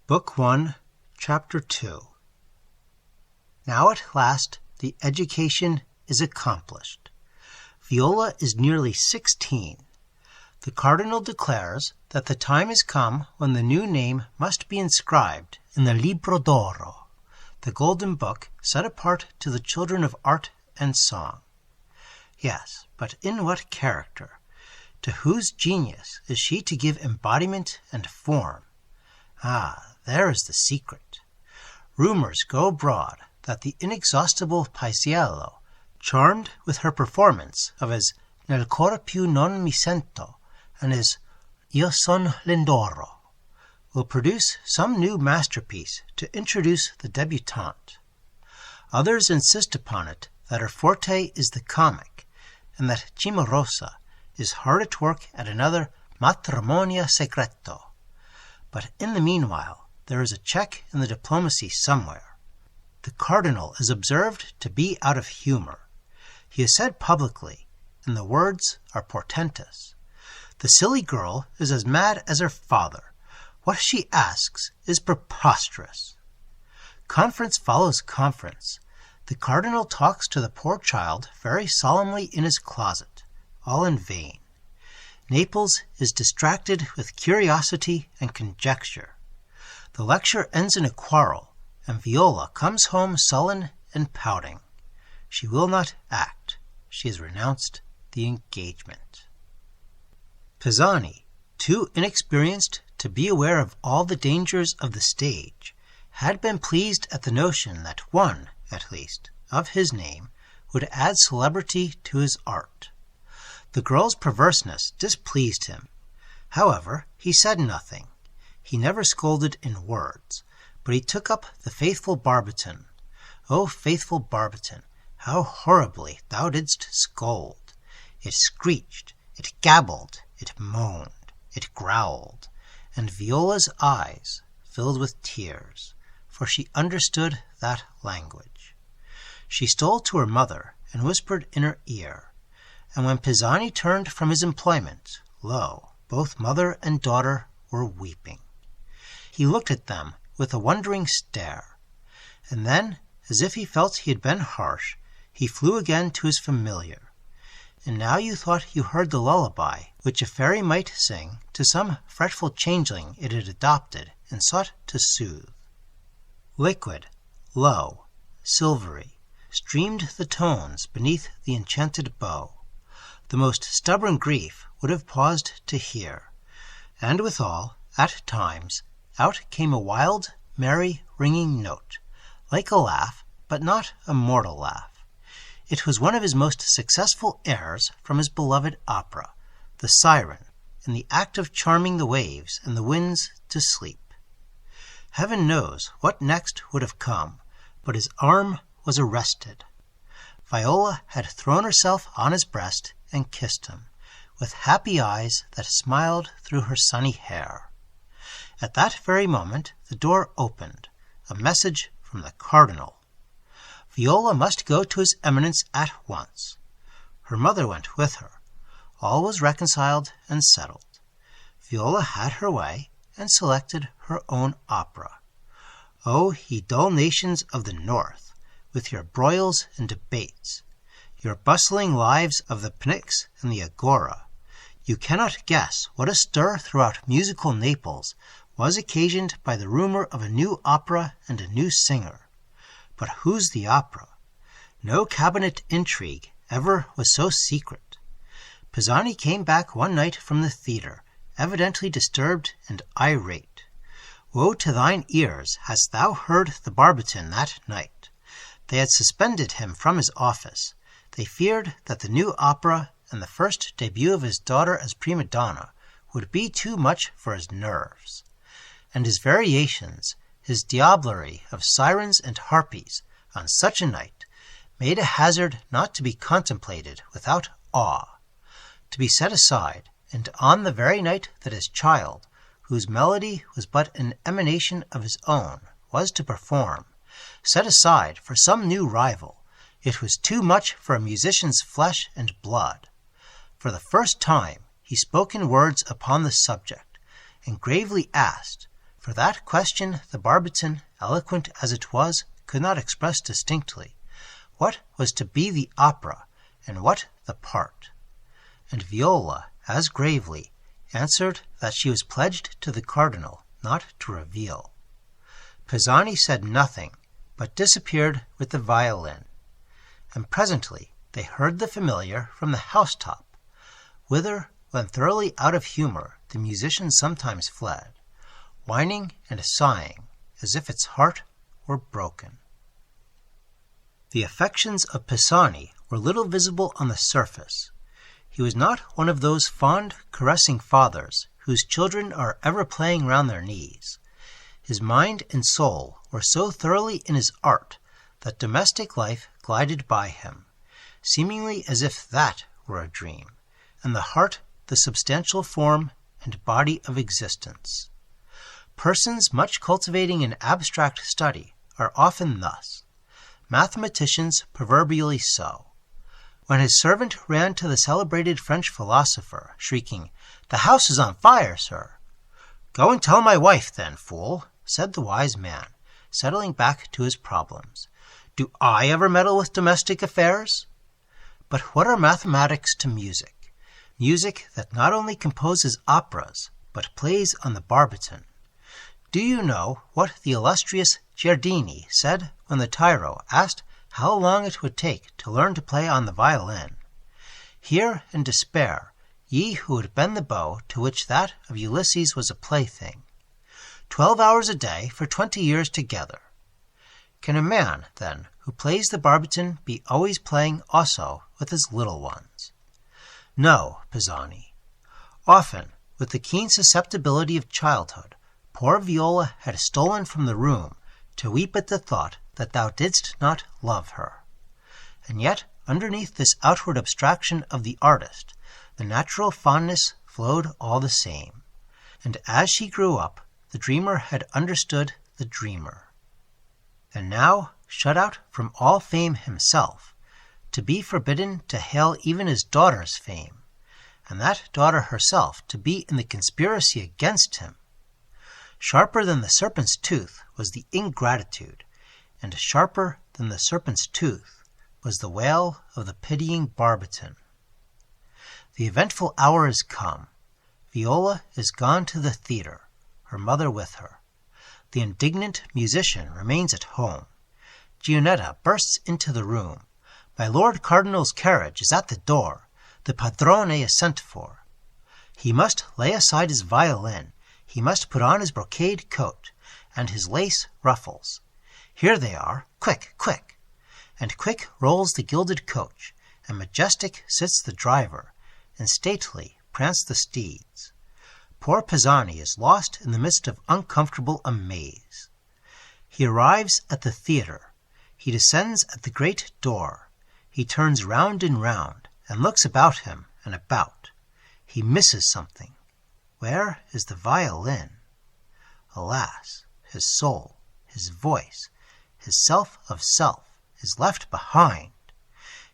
Book 1, Chapter 2. Now at last the education is accomplished. Viola is nearly 16. The cardinal declares that the time is come when the new name must be inscribed in the Libro d'Oro, the golden book set apart to the children of art and song. Yes, but in what character? To whose genius is she to give embodiment and form? Ah, there is the secret. Rumors go abroad that the inexhaustible Paisiello, charmed with her performance of his Nel cor più non mi sento and his Io son l'Indoro, will produce some new masterpiece to introduce the debutante. Others insist upon it that her forte is the comic, and that Cimarosa is hard at work at another matrimonio segreto. But in the meanwhile, there is a check in the diplomacy somewhere. The cardinal is observed to be out of humor. He is said publicly, and the words are portentous. The silly girl is as mad as her father. What she asks is preposterous. Conference follows conference. The cardinal talks to the poor child very solemnly in his closet, all in vain. Naples is distracted with curiosity and conjecture. The lecture ends in a quarrel, and Viola comes home sullen and pouting. She will not act. She has renounced the engagement. Pisani, too inexperienced to be aware of all the dangers of the stage, had been pleased at the notion that one, at least, of his name would add celebrity to his art. The girl's perverseness displeased him. However, he said nothing. He never scolded in words, but he took up the faithful barbiton. O faithful barbiton, how horribly thou didst scold! It screeched, it gabbled, it moaned, it growled, and Viola's eyes filled with tears, for she understood that language. She stole to her mother and whispered in her ear, and when Pisani turned from his employment, lo, both mother and daughter were weeping. He looked at them with a wondering stare, and then, as if he felt he had been harsh, he flew again to his familiar. And now you thought you heard the lullaby which a fairy might sing to some fretful changeling it had adopted and sought to soothe. Liquid, low, silvery, streamed the tones beneath the enchanted bow. The most stubborn grief would have paused to hear, and withal, at times, out came a wild, merry, ringing note, like a laugh, but not a mortal laugh. It was one of his most successful airs from his beloved opera, The Siren, in the act of charming the waves and the winds to sleep. Heaven knows what next would have come, but his arm was arrested. Viola had thrown herself on his breast and kissed him, with happy eyes that smiled through her sunny hair. At that very moment the door opened, a message from the cardinal. Viola must go to his eminence at once. Her mother went with her. All was reconciled and settled. Viola had her way and selected her own opera. O ye dull nations of the north, with your broils and debates, your bustling lives of the Pnyx and the Agora, you cannot guess what a stir throughout musical Naples was occasioned by the rumor of a new opera and a new singer. But whose the opera? No cabinet intrigue ever was so secret. Pisani came back one night from the theatre, evidently disturbed and irate. Woe to thine ears, hast thou heard the barbiton that night? They had suspended him from his office. They feared that the new opera and the first debut of his daughter as prima donna would be too much for his nerves. And his variations, his diablerie of sirens and harpies on such a night, made a hazard not to be contemplated without awe, to be set aside, and on the very night that his child, whose melody was but an emanation of his own, was to perform, set aside for some new rival. It was too much for a musician's flesh and blood. For the first time he spoke in words upon the subject, and gravely asked, For that question the barbiton, eloquent as it was, could not express distinctly what was to be the opera and what the part. And Viola, as gravely, answered that she was pledged to the cardinal not to reveal. Pisani said nothing, but disappeared with the violin, and presently they heard the familiar from the housetop, whither, when thoroughly out of humor, the musician sometimes fled, whining and sighing as if its heart were broken. The affections of Pisani were little visible on the surface. He was not one of those fond, caressing fathers whose children are ever playing round their knees. His mind and soul were so thoroughly in his art that domestic life glided by him, seemingly as if that were a dream, and the heart the substantial form and body of existence. Persons much cultivating an abstract study are often thus, mathematicians proverbially so. When his servant ran to the celebrated French philosopher, shrieking, "The house is on fire, sir!" "Go and tell my wife, then, fool," said the wise man, settling back to his problems. "Do I ever meddle with domestic affairs?" But what are mathematics to music? Music that not only composes operas, but plays on the barbiton. Do you know what the illustrious Giardini said when the tyro asked how long it would take to learn to play on the violin? "Hear and despair, ye who would bend the bow to which that of Ulysses was a plaything. 12 hours a day for 20 years together." Can a man, then, who plays the barbiton be always playing also with his little ones? No, Pisani. Often, with the keen susceptibility of childhood, poor Viola had stolen from the room to weep at the thought that thou didst not love her. And yet, underneath this outward abstraction of the artist, the natural fondness flowed all the same. And as she grew up, the dreamer had understood the dreamer. And now, shut out from all fame himself, to be forbidden to hail even his daughter's fame, and that daughter herself to be in the conspiracy against him. Sharper than the serpent's tooth was the ingratitude, and sharper than the serpent's tooth was the wail of the pitying barbiton. The eventful hour is come. Viola is gone to the theatre, her mother with her. The indignant musician remains at home. Gionetta bursts into the room. My Lord Cardinal's carriage is at the door. The padrone is sent for. He must lay aside his violin. He must put on his brocade coat and his lace ruffles. Here they are. Quick, quick! And quick rolls the gilded coach, and majestic sits the driver, and stately prance the steeds. Poor Pisani is lost in the midst of uncomfortable amaze. He arrives at the theatre. He descends at the great door. He turns round and round, and looks about him and about. He misses something. Where is the violin? Alas, his soul, his voice, his self of self is left behind.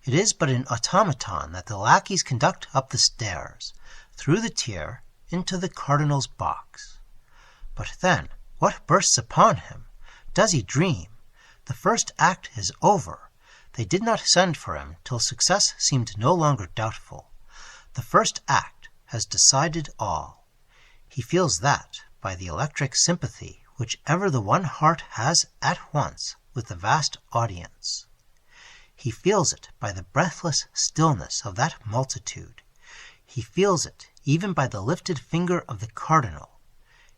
It is but an automaton that the lackeys conduct up the stairs, through the tier, into the cardinal's box. But then, what bursts upon him? Does he dream? The first act is over. They did not send for him till success seemed no longer doubtful. The first act has decided all. He feels that by the electric sympathy which ever the one heart has at once with the vast audience. He feels it by the breathless stillness of that multitude. He feels it even by the lifted finger of the cardinal.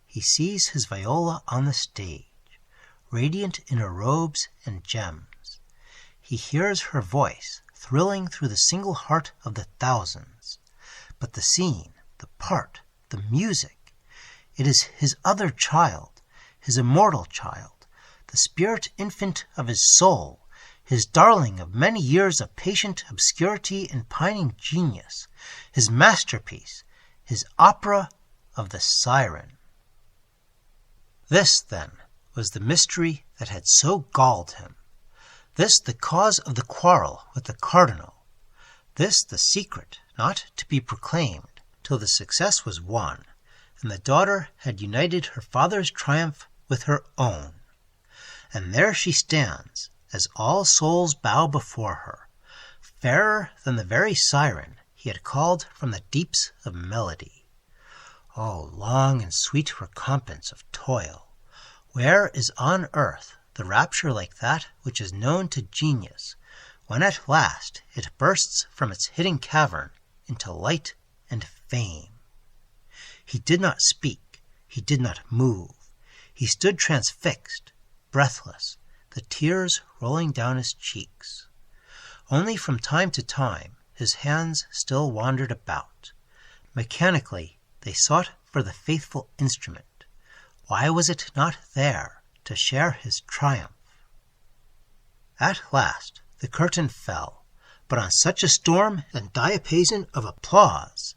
He sees his Viola on the stage, radiant in her robes and gems. He hears her voice thrilling through the single heart of the thousands. But the scene, the part, the music, it is his other child, his immortal child, the spirit infant of his soul, his darling of many years of patient obscurity and pining genius, his masterpiece, his opera of the siren. This, then, was the mystery that had so galled him. This the cause of the quarrel with the cardinal. This the secret not to be proclaimed till the success was won, and the daughter had united her father's triumph with her own. And there she stands, as all souls bow before her, fairer than the very siren he had called from the deeps of melody. Oh, long and sweet recompense of toil! Where is on earth the rapture like that which is known to genius, when at last it bursts from its hidden cavern into light and fame? He did not speak, he did not move. He stood transfixed, breathless, the tears rolling down his cheeks. Only from time to time his hands still wandered about. Mechanically they sought for the faithful instrument. Why was it not there to share his triumph? At last the curtain fell, but on such a storm and diapason of applause,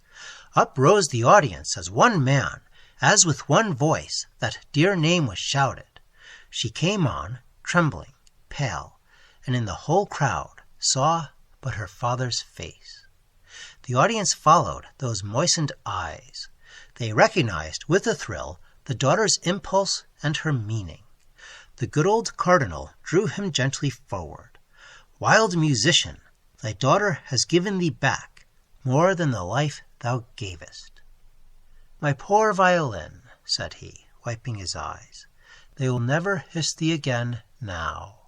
up rose the audience as one man, as with one voice that dear name was shouted. She came on, trembling, pale, and in the whole crowd saw but her father's face. The audience followed those moistened eyes. They recognized with a thrill the daughter's impulse and her meaning. The good old cardinal drew him gently forward. Wild musician, thy daughter has given thee back more than the life thou gavest. My poor violin, said he, wiping his eyes, they will never hiss thee again now.